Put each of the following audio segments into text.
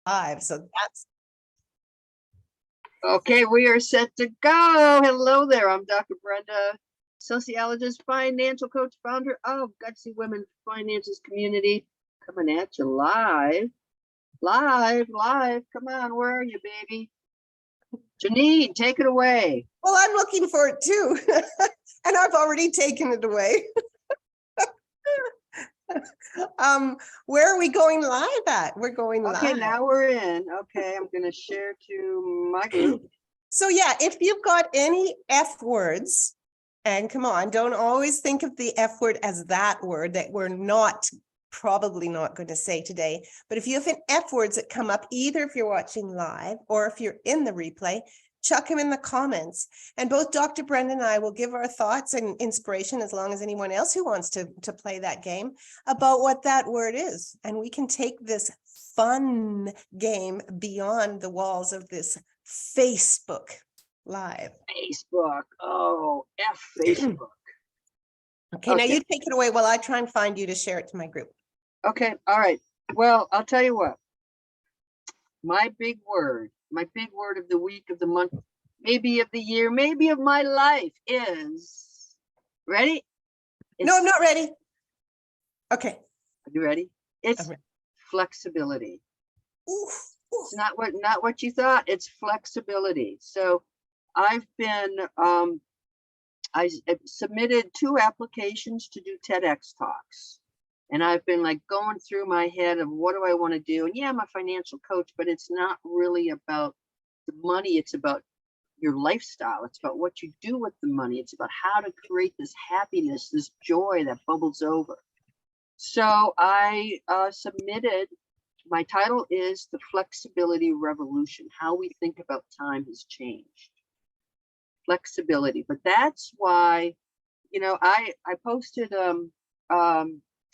live. So that's Okay, we are set to go. Hello there. I'm Dr. Brenda, sociologist, financial coach, founder of Gutsy Women Finances Community, coming at you live. Come on, where are you, baby? Janine, take it away. well, I'm looking for it too. And I've already taken it away. Where are we going live at? We're going live. Okay, now we're in. Okay, I'm going to share to my group. So yeah, if you've got any F words, and come on, don't always think of the F word as that word that we're probably not going to say today. But if you have an F words that come up, either if you're watching live or if you're in the replay, chuck them in the comments. And both Dr. Brenda and I will give our thoughts and inspiration, as long as anyone else who wants to play that game, about what that word is. And we can take this fun game beyond the walls of this Facebook Live. Facebook. Oh, F Facebook. Okay, now you take it away while I try and find you to share it to my group. Okay, all right. Well, I'll tell you what. My big word of the week, of the month, maybe of the year, maybe of my life is, ready? No, I'm not ready. Okay. Are you ready? It's ready. Flexibility. Oof. It's not what you thought. It's flexibility. So I've been, I submitted 2 applications to do TEDx talks. And I've been like going through my head of what do I want to do? And yeah, I'm a financial coach, but it's not really about the money. It's about your lifestyle. It's about what you do with the money. It's about how to create this happiness, this joy that bubbles over. So I submitted, my title is The Flexibility Revolution, How We Think About Time Has Changed. Flexibility. But that's why, you know, I posted,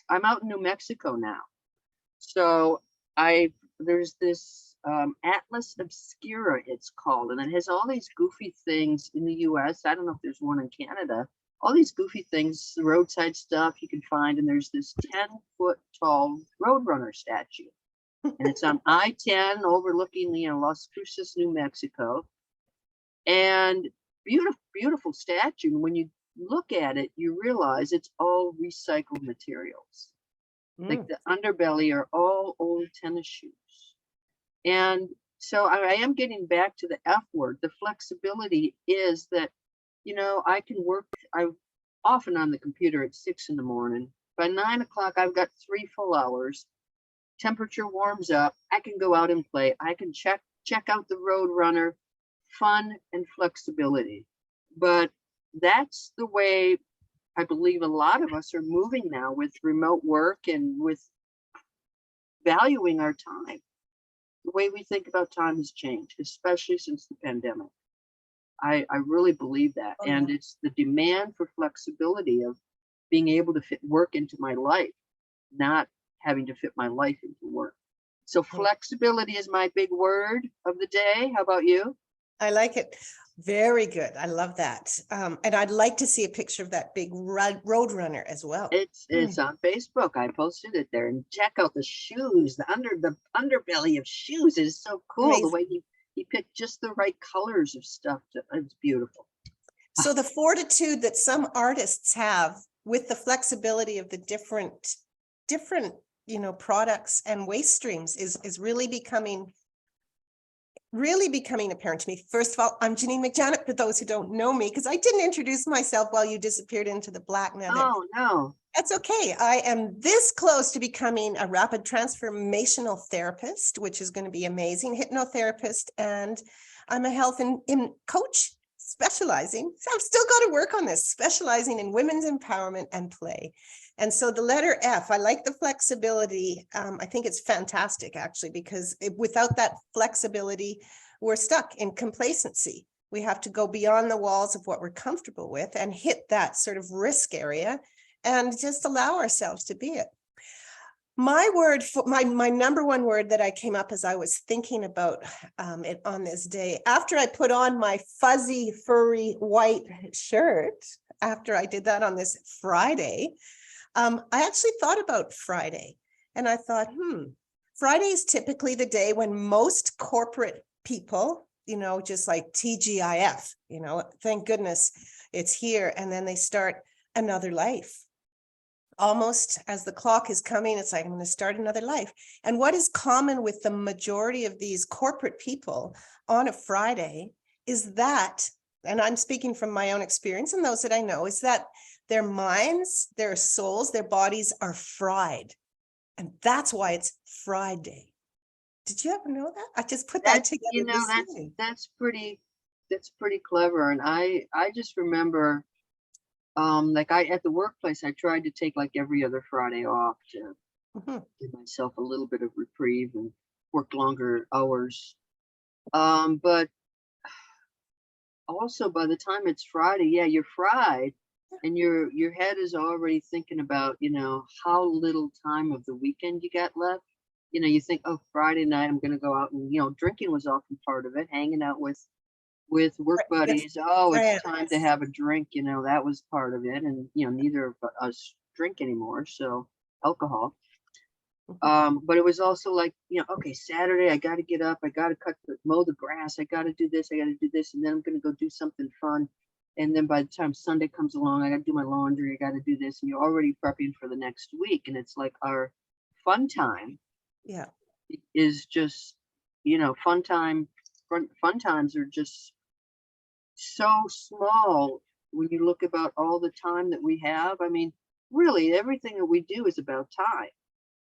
I'm out in New Mexico now. So there's this Atlas Obscura, it's called, and it has all these goofy things in the US. I don't know if there's one in Canada. All these goofy things, roadside stuff you can find, and there's this 10-foot tall Roadrunner statue. And it's on I-10 overlooking, Las Cruces, New Mexico. And beautiful, beautiful statue. And when you look at it, you realize it's all recycled materials. Like the underbelly are all old tennis shoes. And so I am getting back to the F word. The flexibility is that, I can work, I'm often on the computer at 6 in the morning. By 9 o'clock, I've got 3 full hours. Temperature warms up. I can go out and play. I can check out the Roadrunner. Fun and flexibility. But that's the way I believe a lot of us are moving now with remote work and with valuing our time. The way we think about time has changed, especially since the pandemic. I really believe that. And it's the demand for flexibility of being able to fit work into my life, not having to fit my life into work. So flexibility is my big word of the day. How about you? I like it. Very good. I love that. And I'd like to see a picture of that big Roadrunner as well. It's on Facebook. I posted it there, and check out the shoes. The underbelly of shoes is so cool. Amazing. The way he picked just the right colors of stuff. It's beautiful. So the fortitude that some artists have with the flexibility of the different products and waste streams is really becoming apparent to me. First of all, I'm Janine McJannet, for those who don't know me, because I didn't introduce myself while you disappeared into the black nether. Oh, no. That's okay. I am this close to becoming a rapid transformational therapist, which is going to be amazing, hypnotherapist, and I'm a health and coach specializing. So I've still got to work on this, specializing in women's empowerment and play. And so the letter F, I like the flexibility. I think it's fantastic, actually, because without that flexibility, we're stuck in complacency. We have to go beyond the walls of what we're comfortable with and hit that sort of risk area and just allow ourselves to be it. My word, my number one word that I came up as I was thinking about it on this day, after I put on my fuzzy, furry white shirt, after I did that on this Friday, I actually thought about Friday, and I thought, Friday is typically the day when most corporate people, just like TGIF, thank goodness it's here. And then they start another life. Almost as the clock is coming, it's like, I'm going to start another life. And what is common with the majority of these corporate people on a Friday is that, and I'm speaking from my own experience and those that I know, is that their minds, their souls, their bodies are fried. And that's why it's Friday. Did you ever know that? I just put that together this morning. That's pretty clever. And I just remember, at the workplace, I tried to take like every other Friday off to give myself a little bit of reprieve and work longer hours. But also by the time it's Friday, you're fried, and your head is already thinking about, how little time of the weekend you got left. You think, oh, Friday night, I'm going to go out and, drinking was often part of it, hanging out with work buddies. Oh, it's time to have a drink. That was part of it. And, neither of us drink anymore. So alcohol. But it was also like, okay, Saturday, I got to get up. I got to mow the grass. I got to do this. I got to do this. And then I'm going to go do something fun. And then by the time Sunday comes along, I got to do my laundry. I got to do this. And you're already prepping for the next week. And it's like our fun time. Yeah. Is just, fun times are just so small when you look about all the time that we have. I mean, really, everything that we do is about time.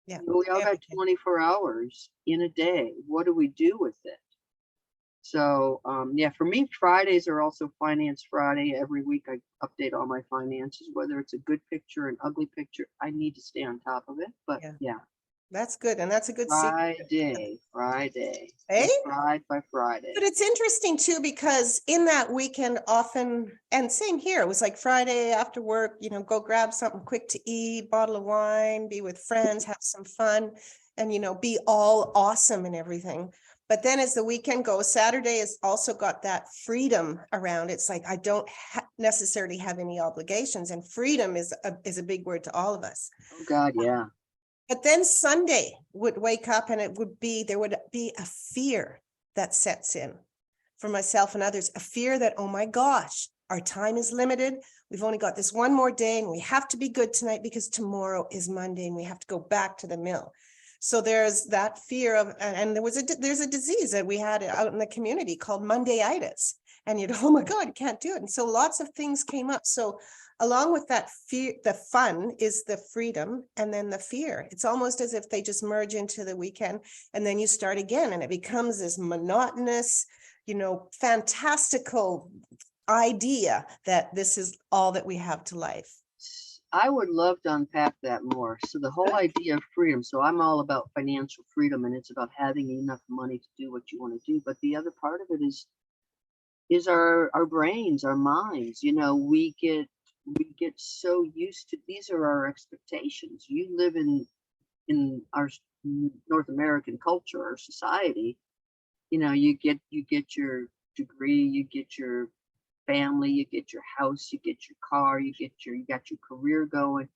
Yeah. We all got 24 hours in a day. What do we do with it? So, for me, Fridays are also Finance Friday. Every week I update all my finances, whether it's a good picture, an ugly picture. I need to stay on top of it. But yeah. That's good. And that's a good Friday. Hey? Fried by Friday. But it's interesting too, because in that weekend often, and same here, it was like Friday after work, go grab something quick to eat, bottle of wine, be with friends, have some fun, and, be all awesome and everything. But then as the weekend goes, Saturday has also got that freedom around. It's like, I don't necessarily have any obligations, and freedom is a big word to all of us. Oh God, yeah. But then Sunday would wake up and there would be a fear that sets in for myself and others, a fear that, oh my gosh, our time is limited. We've only got this one more day and we have to be good tonight because tomorrow is Monday and we have to go back to the mill. So there's that fear of, and there's a disease that we had out in the community called Mondayitis. And oh my God, you can't do it. And so lots of things came up. So along with that fear, the fun is the freedom, and then the fear. It's almost as if they just merge into the weekend, and then you start again, and it becomes this monotonous, fantastical idea that this is all that we have to life. I would love to unpack that more. So the whole idea of freedom. So I'm all about financial freedom, and it's about having enough money to do what you want to do. But the other part of it is our brains, our minds. We get so used to, these are our expectations. You live in our North American culture or society. You get your degree, you get your family, you get your house, you get your car, you got your career going.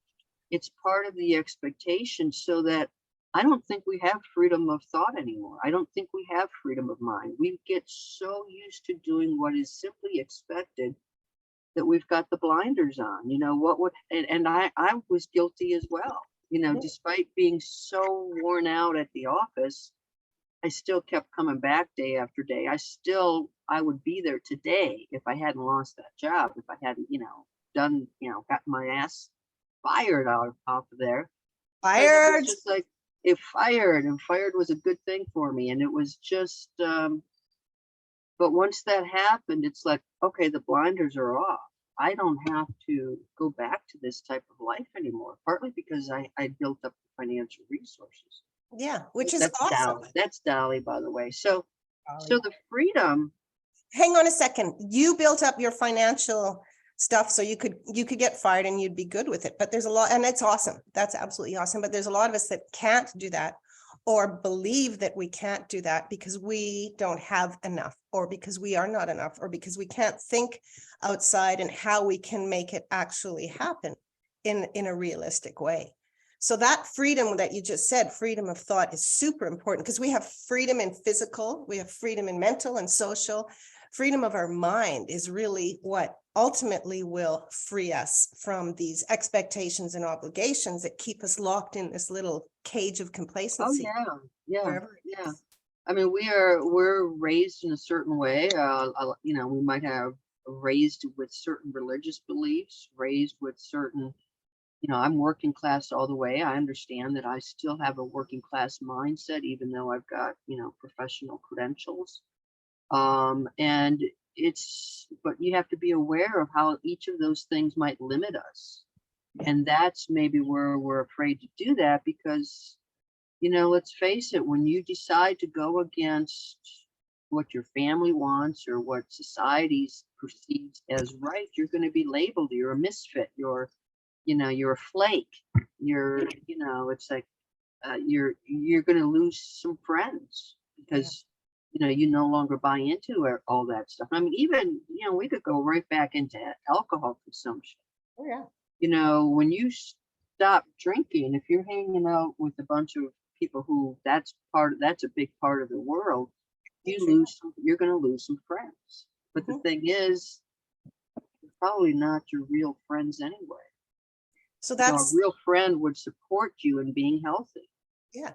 It's part of the expectation, so that I don't think we have freedom of thought anymore. I don't think we have freedom of mind. We get so used to doing what is simply expected that we've got the blinders on. And I was guilty as well. Despite being so worn out at the office, I still kept coming back day after day. I would be there today if I hadn't lost that job, if I hadn't, gotten my ass fired off of there. Fired. It's just like, it fired, and fired was a good thing for me. And it was just, but once that happened, it's like, okay, the blinders are off. I don't have to go back to this type of life anymore, partly because I built up the financial resources. Yeah, which is awesome. That's Dolly, by the way. So the freedom. Hang on a second. You built up your financial stuff so you could get fired and you'd be good with it. But there's a lot, and it's awesome. That's absolutely awesome. But there's a lot of us that can't do that, or believe that we can't do that because we don't have enough, or because we are not enough, or because we can't think outside and how we can make it actually happen in a realistic way. So that freedom that you just said, freedom of thought, is super important, because we have freedom in physical, we have freedom in mental and social. Freedom of our mind is really what ultimately will free us from these expectations and obligations that keep us locked in this little cage of Oh, complacency. yeah. Wherever it Yeah. is. I mean, we're raised in a certain way. You know, we might have raised with certain religious beliefs, raised with certain, you know, I'm working class all the way. I understand that I still have a working class mindset, even though I've got, you know, professional credentials. And but you have to be aware of how each of those things might limit us. Yeah. And that's maybe where we're afraid to do that, because, you know, let's face it, when you decide to go against what your family wants or what society perceives as right, you're going to be labeled, you're a misfit, you know, you're a flake, you know, it's like, you're going to lose some friends because, you know, you no longer buy into all that stuff. I mean, even, you know, we could go right back into alcohol consumption. Oh, yeah. You know, when you stop drinking, if you're hanging out with a bunch of people who that's a big part of the world, you're going to lose some friends. But the Mhm. thing is, they're probably not your real friends anyway. So You know, a that's, real friend would support you in being healthy. yeah.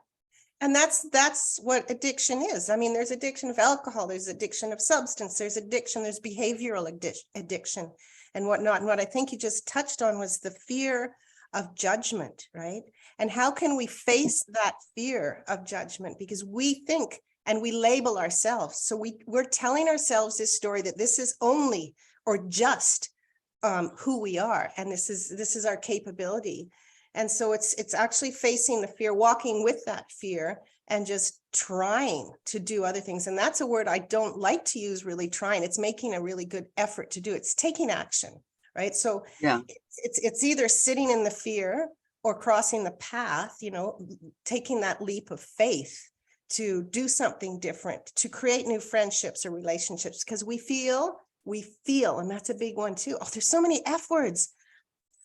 And that's what addiction is. I mean, there's addiction of alcohol, there's addiction of substance, there's addiction, there's behavioral addiction and whatnot. And what I think you just touched on was the fear of judgment, right? And how can we face that fear of judgment? Because we think and we label ourselves. So we're telling ourselves this story that this is only or just who we are, and this is our capability. And so it's actually facing the fear, walking with that fear, and just trying to do other things. And that's a word I don't like to use, really trying. It's making a really good effort to do. It's taking action, right? So Yeah. it's either sitting in the fear or crossing the path, you know, taking that leap of faith to do something different, to create new friendships or relationships, because we feel, and that's a big one too. Oh, there's so many F words.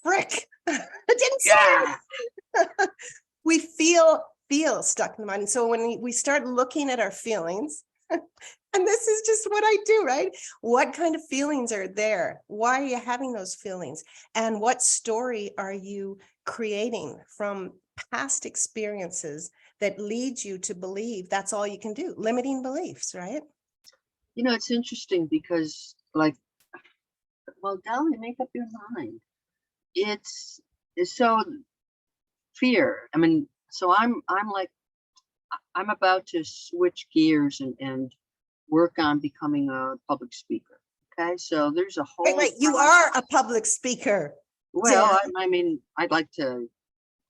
Frick. I didn't say Yeah. it. We feel stuck in the mind. And so when we start looking at our feelings, and this is just what I do, right? What kind of feelings are there? Why are you having those feelings? And what story are you creating from past experiences that lead you to believe that's all you can do? Limiting beliefs, right? You know, it's interesting because, like, well, Dally, make up your mind. It's so fear. I mean, so I'm like, I'm about to switch gears and work on becoming a public speaker. Okay, so there's a whole Wait, you process. are a public speaker, Well, Dan. I mean, I'd like to,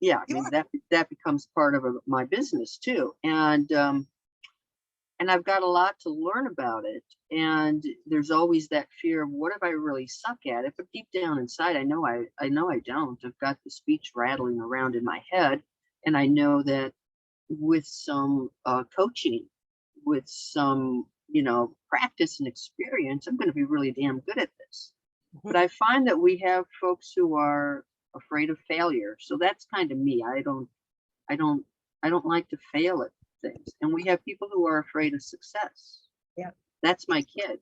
yeah, I You mean, are. that becomes part of my business too. And I've got a lot to learn about it. And there's always that fear of, what if I really suck at it? But deep down inside, I know I don't. I've got the speech rattling around in my head, and I know that with some coaching, with some, you know, practice and experience, I'm going to be really damn good at this. But I find that we have folks who are afraid of failure. So that's kind of me. I don't I don't like to fail at things. And we have people who are afraid of success. Yeah. That's my kid.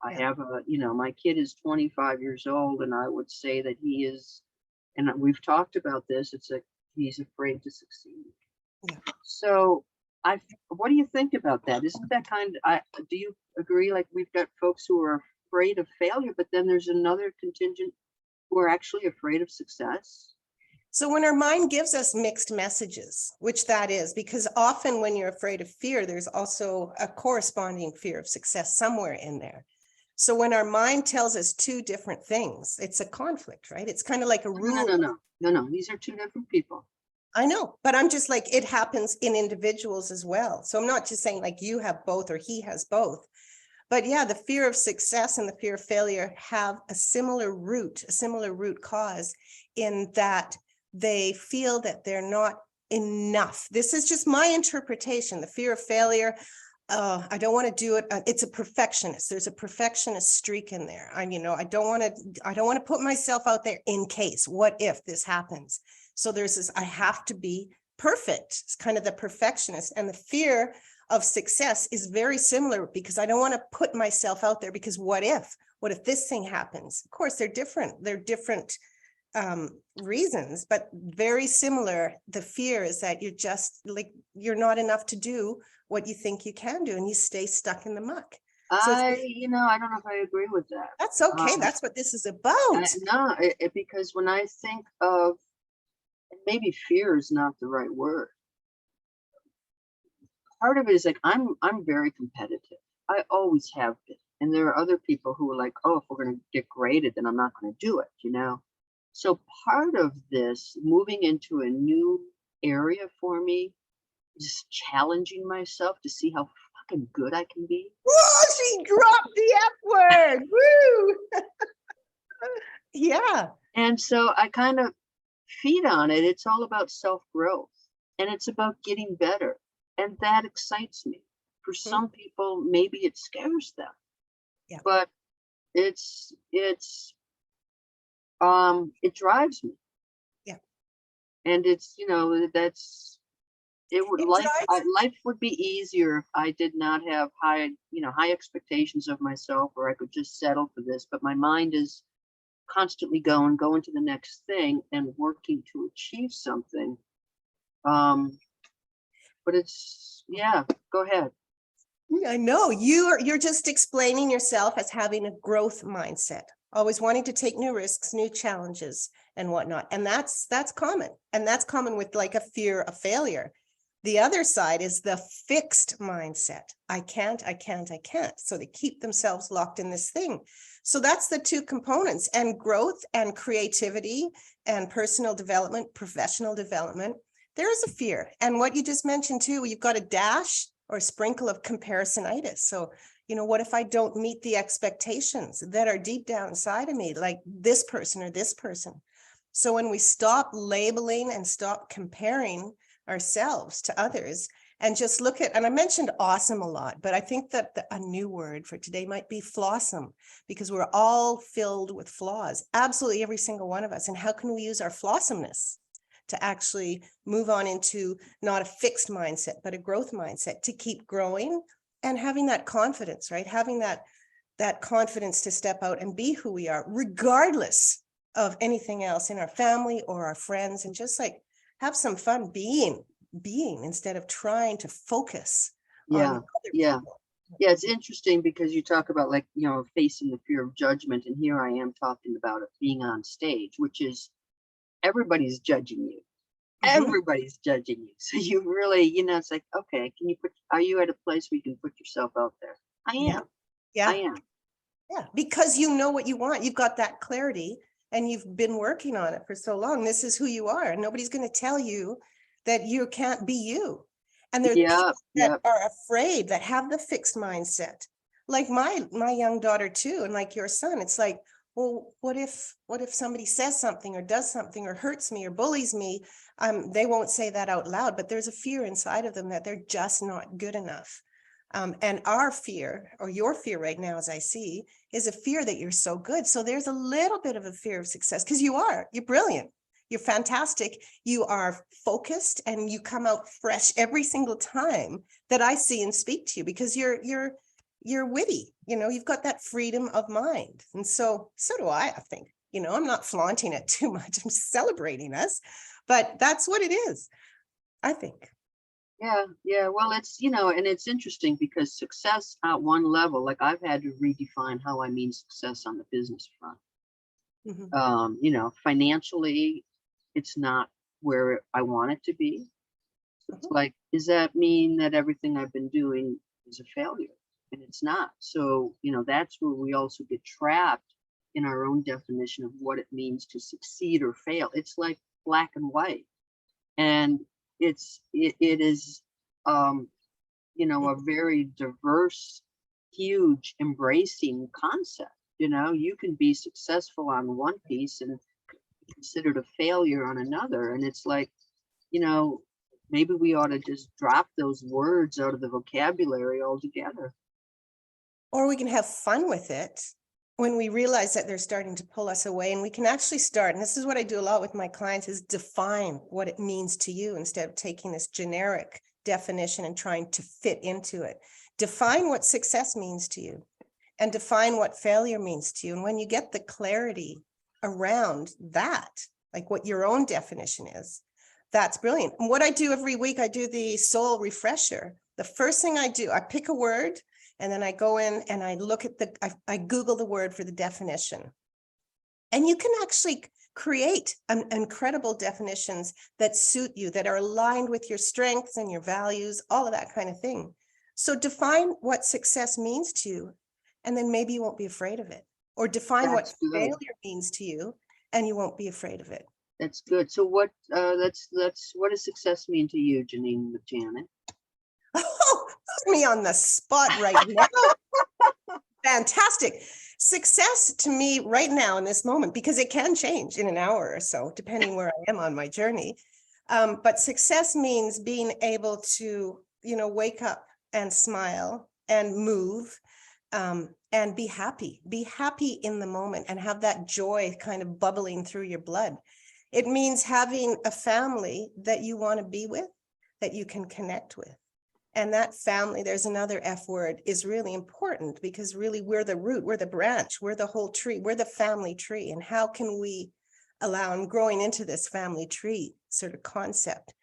I Yeah. have you know, my kid is 25 years old, and I would say that he is, and we've talked about this, it's like he's afraid to succeed. Yeah. So what do you think about that? Isn't that do you agree? Like, we've got folks who are afraid of failure, but then there's another contingent who are actually afraid of success. So when our mind gives us mixed messages, which that is, because often when you're afraid of fear, there's also a corresponding fear of success somewhere in there. So when our mind tells us two different things, it's a conflict, right? It's kind of like a rule. No. These are two different people. I know, but I'm just like, it happens in individuals as well. So I'm not just saying like you have both or he has both. But yeah, the fear of success and the fear of failure have a similar root cause, in that they feel that they're not enough. This is just my interpretation. The fear of failure, I don't want to do it. It's a perfectionist. There's a perfectionist streak in there. I don't want to put myself out there in case, what if this happens? So there's this, I have to be perfect. It's kind of the perfectionist, and the fear of success is very similar, because I don't want to put myself out there, because what if this thing happens? Of course, they're different. They're different reasons, but very similar. The fear is that you're just like, you're not enough to do what you think you can do, and you stay stuck in the muck. So I don't know if I agree with that. that's okay. That's what this is about. No, because when I think of, and maybe fear is not the right word. Part of it is like, I'm very competitive. I always have been. And there are other people who are like, oh, if we're going to get graded, then I'm not going to do it, you know? So part of this moving into a new area for me is challenging myself to see how fucking good I can be. Whoa, she dropped the F word. Woo! Yeah. And so I kind of feed on it. It's all about self-growth, and it's about getting better. And that excites me. For some people, maybe it scares them. Yeah. But it drives me. Yeah. And it's, that's, it would, It life would be easier if I did not have high expectations of myself, or I could just settle for this. But my mind is constantly going to the next thing and working to achieve something. But it's, go ahead. I know you're just explaining yourself as having a growth mindset, always wanting to take new risks, new challenges and whatnot. And that's common. And that's common with like a fear of failure. The other side is the fixed mindset. I can't. So they keep themselves locked in this thing. So that's the two components, and growth and creativity and personal development, professional development. There is a fear. And what you just mentioned too, you've got a dash or a sprinkle of comparisonitis. So, what if I don't meet the expectations that are deep down inside of me, like this person or this person? So when we stop labeling and stop comparing ourselves to others and just look at, and I mentioned awesome a lot, but I think that a new word for today might be flawsome, because we're all filled with flaws, absolutely every single one of us. And how can we use our flawsomeness to actually move on into not a fixed mindset, but a growth mindset, to keep growing and having that confidence, right? Having that confidence to step out and be who we are, regardless of anything else in our family or our friends, and just like have some fun being instead of trying to focus on other people. Yeah, it's interesting because you talk about facing the fear of judgment, and here I am talking about it being on stage, which is everybody's judging you. Everybody's judging you. So you really, it's like, okay, are you at a place where you can put yourself out there? I am. Yeah. I am. Yeah, because you know what you want. You've got that clarity and you've been working on it for so long. This is who you are. And nobody's going to tell you that you can't be you. And there's people that are afraid, that have the fixed mindset. Like my young daughter too, and like your son, it's like, well, what if somebody says something or does something or hurts me or bullies me? They won't say that out loud, but there's a fear inside of them that they're just not good enough. And our fear, or your fear right now, as I see, is a fear that you're so good. So there's a little bit of a fear of success, because you're brilliant. You're fantastic. You are focused and you come out fresh every single time that I see and speak to you, because you're witty, you've got that freedom of mind. And so do I think, I'm not flaunting it too much. I'm celebrating us, but that's what it is, I think. Yeah. Well, it's, and it's interesting because success at one level, like I've had to redefine how I mean success on the business front. Financially, it's not where I want it to be. It's like, does that mean that everything I've been doing is a failure? And it's not. So, that's where we also get trapped in our own definition of what it means to succeed or fail. It's like black and white. And it is, a very diverse, huge, embracing concept. You can be successful on one piece and considered a failure on another. And it's like, maybe we ought to just drop those words out of the vocabulary altogether. Or we can have fun with it when we realize that they're starting to pull us away, and we can actually start, and this is what I do a lot with my clients, is define what it means to you instead of taking this generic definition and trying to fit into it. Define what success means to you and define what failure means to you. And when you get the clarity around that, like what your own definition is, that's brilliant. And what I do every week, I do the soul refresher. The first thing I do, I pick a word, and then I go in and I look at I Google the word for the definition. And you can actually create incredible definitions that suit you, that are aligned with your strengths and your values, all of that kind of thing. So define what success means to you, and then maybe you won't be afraid of it. Or define what failure means to you, and you won't be afraid of it. That's good. So what what does success mean to you, Janine McJannet? Oh, put me on the spot right now. Fantastic. Success to me right now in this moment, because it can change in an hour or so, depending where I am on my journey. But success means being able to, wake up and smile and move, and be happy in the moment and have that joy kind of bubbling through your blood. It means having a family that you want to be with, that you can connect with. And that family, there's another F word, is really important, because really we're the root, we're the branch, we're the whole tree, we're the family tree. And how can we allow, I'm growing into this family tree sort of concept.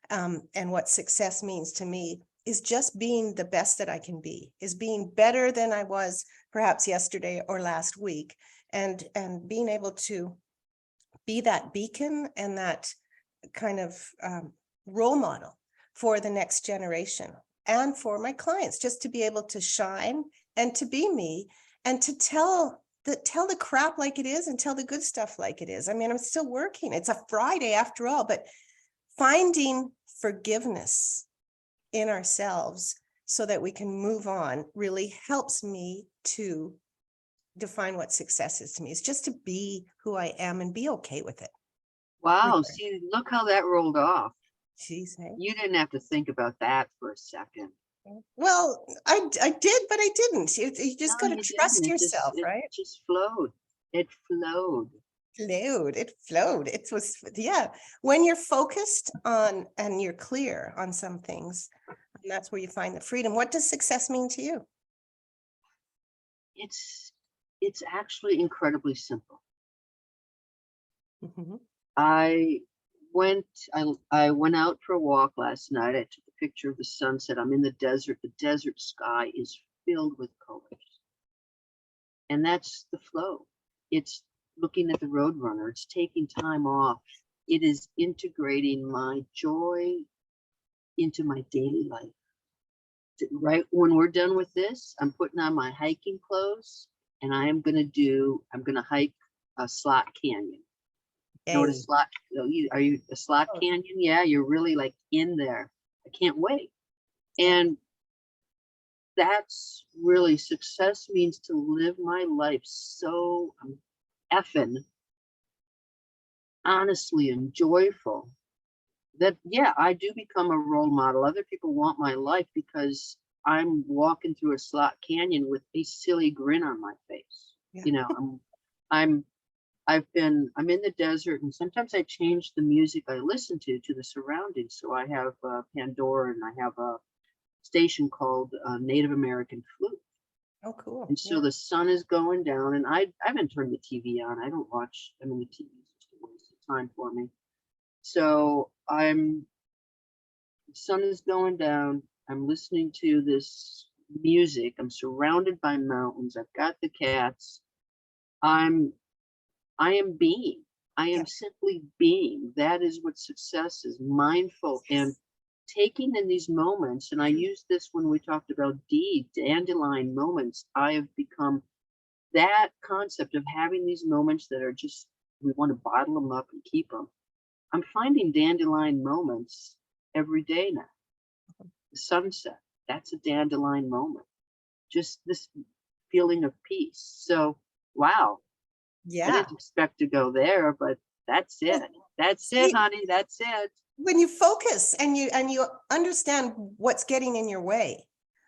And what success means to me is just being the best that I can be, is being better than I was perhaps yesterday or last week, and being able to be that beacon and that kind of role model for the next generation and for my clients, just to be able to shine and to be me and to tell the crap like it is and tell the good stuff like it is. I mean, I'm still working. It's a Friday after all, but finding forgiveness in ourselves so that we can move on really helps me to define what success is to me. It's just to be who I am and be okay with it. Wow. See, look how that rolled off. She's saying. You didn't have to think about that for a second. Well, I did, but I didn't. You just got to trust yourself, right? It just flowed. It flowed. It flowed. It was, yeah. When you're focused on and you're clear on some things, and that's where you find the freedom. What does success mean to you? It's actually incredibly simple. Mm-hmm. I went out for a walk last night. I took a picture of the sunset. I'm in the desert. The desert sky is filled with colors. And that's the flow. It's looking at the Roadrunner. It's taking time off. It is integrating my joy into my daily life. Right when we're done with this, I'm putting on my hiking clothes, and I'm gonna hike a slot canyon. You know what a slot? Are you a slot canyon? Yeah, you're really like in there. I can't wait. And that's really success means to live my life so effing honestly and joyful that, yeah, I do become a role model. Other people want my life because I'm walking through a slot canyon with a silly grin on my face. Yeah. I'm in the desert, and sometimes I change the music I listen to the surroundings. So I have Pandora, and I have a station called Native American Flute. Oh, cool. And so the sun is going down, and I haven't turned the TV on. I don't watch. I mean, the TV is just a waste of time for me. So the sun is going down. I'm listening to this music. I'm surrounded by mountains. I've got the cats. I am being. I am simply being. That is what success is. Mindful and taking in these moments. And I used this when we talked about dandelion moments. I have become that concept of having these moments that are just, we want to bottle them up and keep them. I'm finding dandelion moments every day now. The sunset, that's a dandelion moment. Just this feeling of peace. So, wow. Yeah. I didn't expect to go there, but that's it. That's it, honey. That's it. When you focus and you understand what's getting in your way,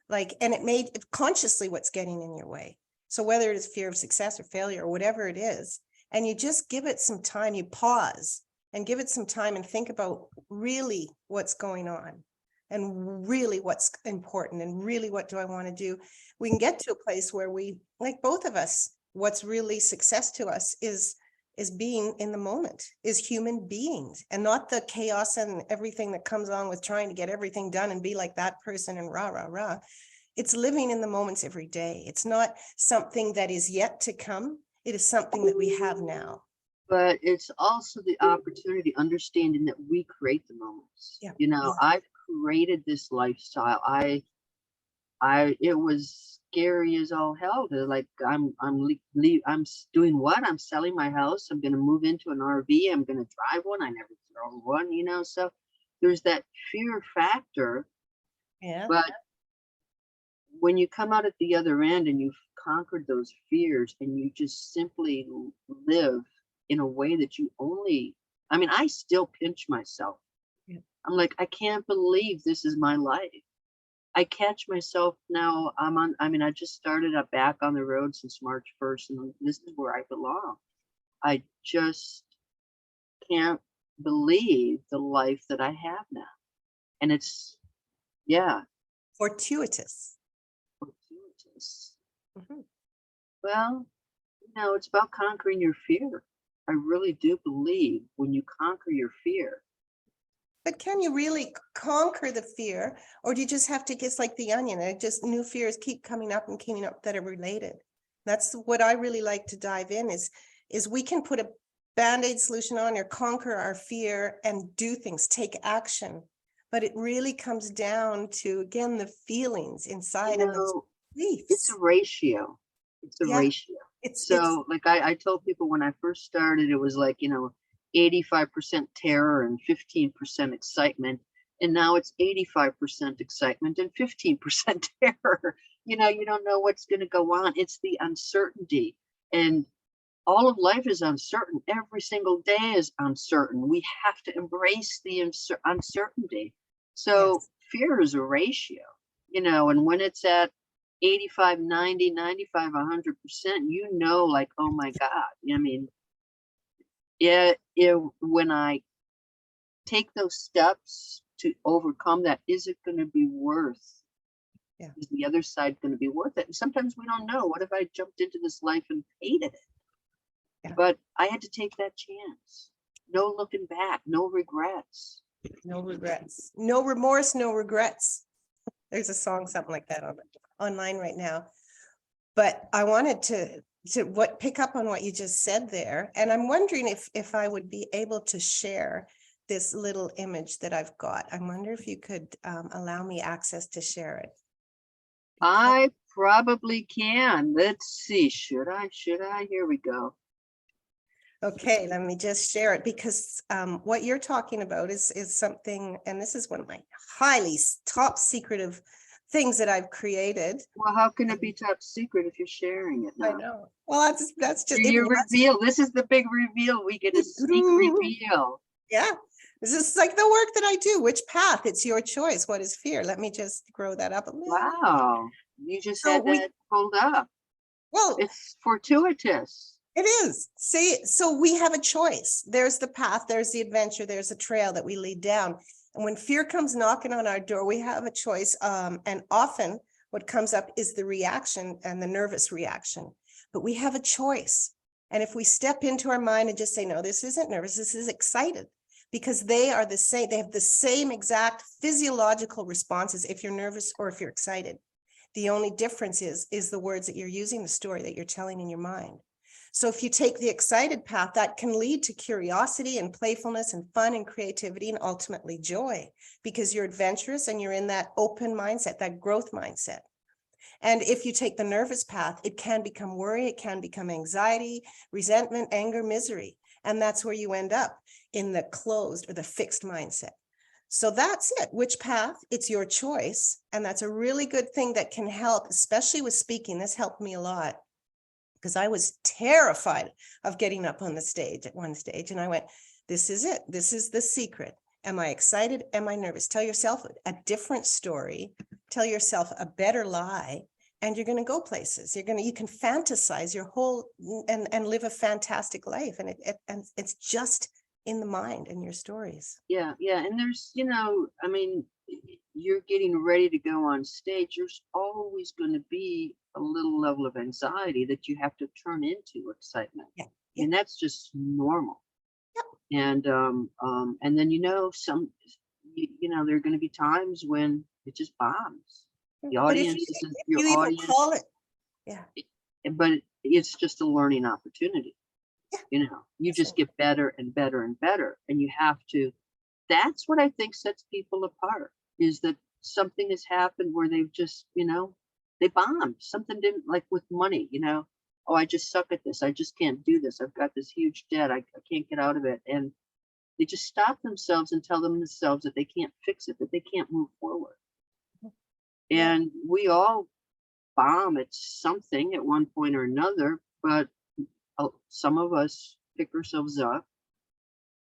like, and it made it consciously what's getting in your way, So whether it is fear of success or failure or whatever it is, and you just give it some time, you pause and give it some time and think about really what's going on and really what's important and really what do I want to do. We can get to a place where we, like both of us, what's really success to us is being in the moment, is human beings, and not the chaos and everything that comes on with trying to get everything done and be like that person and rah, rah, rah. It's living in the moments every day. It's not something that is yet to come. It is something that we have now. But it's also the opportunity, understanding that we create the moments. Yeah. You know, I've created this lifestyle. It was scary as all hell. To like, I'm doing what? I'm selling my house. I'm going to move into an RV. I'm going to drive one. I never drove one, you know, so there's that fear factor. Yeah. But when you come out at the other end and you've conquered those fears and you just simply live in a way that you only, I mean, I still pinch myself. Yeah. I'm like, I can't believe this is my life. I catch myself now. I just started up back on the road since March 1st, and this is where I belong. I just can't believe the life that I have now. And it's, yeah. Fortuitous. Mm-hmm. Well, you know, it's about conquering your fear. I really do believe when you conquer your fear. But can you really conquer the fear, or do you just have to, it's like the onion, and just new fears keep coming up and coming up that are related? That's what I really like to dive in is we can put a Band-Aid solution on or conquer our fear and do things, take action. But it really comes down to, again, the feelings inside and those beliefs. It's a ratio. It's a ratio. So like I told people when I first started, it was like, you know, 85% terror and 15% excitement. And now it's 85% excitement and 15% terror. You know, you don't know what's going to go on. It's the uncertainty. And all of life is uncertain. Every single day is uncertain. We have to embrace the uncertainty. So fear is a ratio, you know, and when it's at 85, 90, 95, 100%, you know, like, oh my God, I mean, when I take those steps to overcome that, is it going to be worth? Yeah. Is the other side going to be worth it? And sometimes we don't know. What if I jumped into this life and hated it? Yeah. But I had to take that chance. No looking back, no regrets. No regrets, no remorse, no regrets. There's a song, something like that online right now. But I wanted to pick up on what you just said there. And I'm wondering if I would be able to share this little image that I've got. I wonder if you could allow me access to share it. I probably can. Let's see. Should I? Here we go. Okay, let me just share it, because what you're talking about is something, and this is one of my highly top secretive things that I've created. Well, how can it be top secret if you're sharing it now? I know. Well, that's just you reveal. This is the big reveal. We get a sneak reveal. Yeah, this is like the work that I do. Which path? It's your choice. What is fear? Let me just grow that up a little. Wow, you just had that pulled up. Well, it's fortuitous. It is. See, so we have a choice. There's the path, there's the adventure, there's a trail that we lead down. And when fear comes knocking on our door, we have a choice. And often what comes up is the reaction and the nervous reaction. But we have a choice. And if we step into our mind and just say, no, this isn't nervous, this is excited, because they are the same, they have the same exact physiological responses if you're nervous or if you're excited. The only difference is the words that you're using, the story that you're telling in your mind. So if you take the excited path, that can lead to curiosity and playfulness and fun and creativity and ultimately joy, because you're adventurous and you're in that open mindset, that growth mindset. And if you take the nervous path, it can become worry, it can become anxiety, resentment, anger, misery. And that's where you end up, in the closed or the fixed mindset. So that's it. Which path? It's your choice. And that's a really good thing that can help, especially with speaking. This helped me a lot, because I was terrified of getting up on the stage at one stage. And I went, this is it. This is the secret. Am I excited? Am I nervous? Tell yourself a different story. Tell yourself a better lie. and you're going to go places. You can fantasize your whole and live a fantastic life. And it's just in the mind and your stories. Yeah. And there's, I mean, you're getting ready to go on stage. There's always going to be a little level of anxiety that you have to turn into excitement. Yeah. And that's just normal. And then there are going to be times when it just bombs. The audience isn't your audience. Call it, but it's just a learning opportunity. You just get better and better and better, and you have to. That's what I think sets people apart, is that something has happened where they've just they bombed. Something didn't, like with money, oh, I just suck at this. I just can't do this. I've got this huge debt. I can't get out of it. And they just stop themselves and tell themselves that they can't fix it, that they can't move forward. And we all bomb at something at one point or another, but some of us pick ourselves up,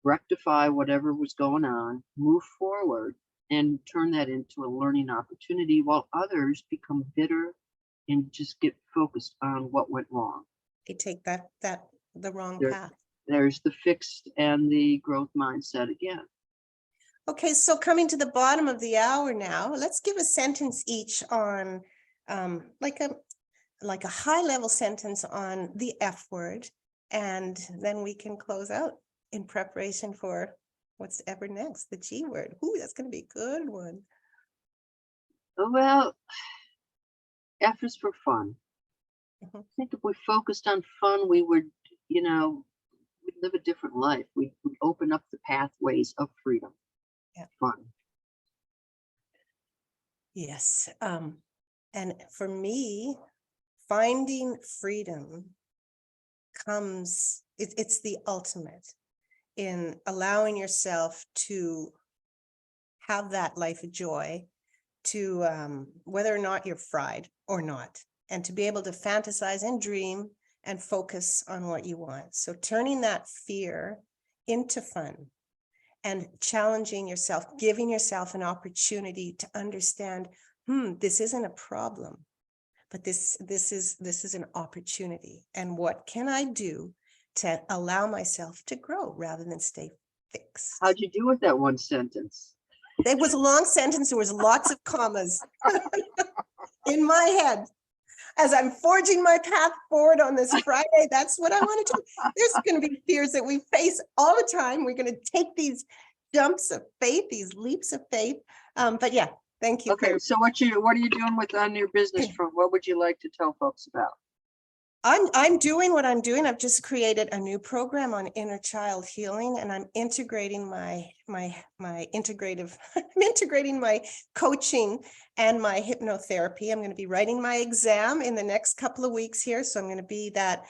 rectify whatever was going on, move forward, and turn that into a learning opportunity, while others become bitter and just get focused on what went wrong. They take the wrong path. There's the fixed and the growth mindset again. Okay, so coming to the bottom of the hour now, let's give a sentence each on like a high level sentence on the F word, and then we can close out in preparation for what's ever next, the G word. Ooh, that's going to be a good one. Well, F is for fun. I think if we focused on fun, we would, we'd live a different life. We'd open up the pathways of freedom. Fun. Yes. And for me, finding freedom it's the ultimate in allowing yourself to have that life of joy, to whether or not you're fried or not, and to be able to fantasize and dream and focus on what you want. So turning that fear into fun and challenging yourself, giving yourself an opportunity to understand, this isn't a problem, but this is an opportunity. And what can I do to allow myself to grow rather than stay fixed? How'd you do with that one sentence? It was a long sentence. There was lots of commas in my head. As I'm forging my path forward on this Friday, that's what I want to do. There's going to be fears that we face all the time. We're going to take these jumps of faith, these leaps of faith. But yeah, thank you. Okay, so what are you doing on your business front? What would you like to tell folks about? I'm doing what I'm doing. I've just created a new program on inner child healing, and I'm integrating my integrative, I'm integrating my coaching and my hypnotherapy. I'm going to be writing my exam in the next couple of weeks here. So I'm going to be that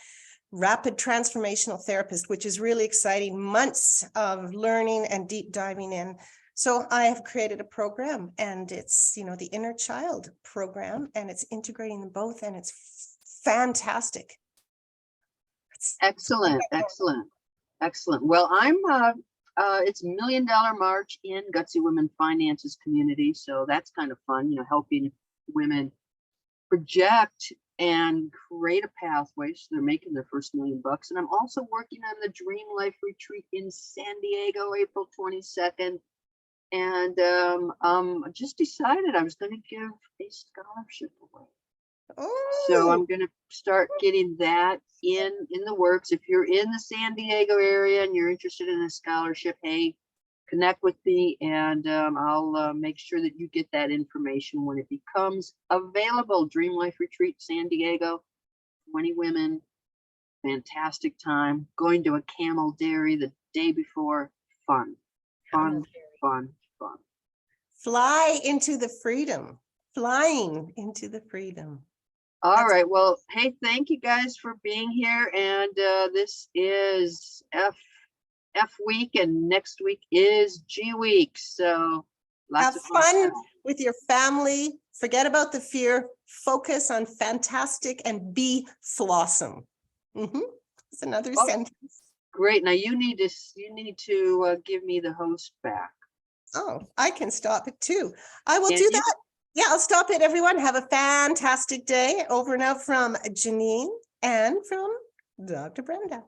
rapid transformational therapist, which is really exciting. Months of learning and deep diving in. So I have created a program, and it's, the inner child program, and it's integrating them both, and it's fantastic. Excellent. Well, it's $1 Million March in Gutsy Women Finances community. So that's kind of fun, helping women project and create a pathway so they're making their first $1 million. And I'm also working on the Dream Life Retreat in San Diego, April 22nd. And I just decided I was going to give a scholarship away. Oh. So I'm going to start getting that in the works. If you're in the San Diego area and you're interested in a scholarship, hey, connect with me, and I'll make sure that you get that information when it becomes available. Dream Life Retreat, San Diego, 20 women, fantastic time. Going to a camel dairy the day before, fun. Fly into the freedom, flying into the freedom. All right. Well, hey, thank you guys for being here. And this is F week, and next week is G week. So have fun with your family. Forget about the fear. Focus on fantastic and be flossom. It's another sentence. Great. Now you need to give me the host back. Oh, I can stop it too. I will do that. Yeah, I'll stop it, everyone. Have a fantastic day. Over and out from Janine and from Dr. Brenda.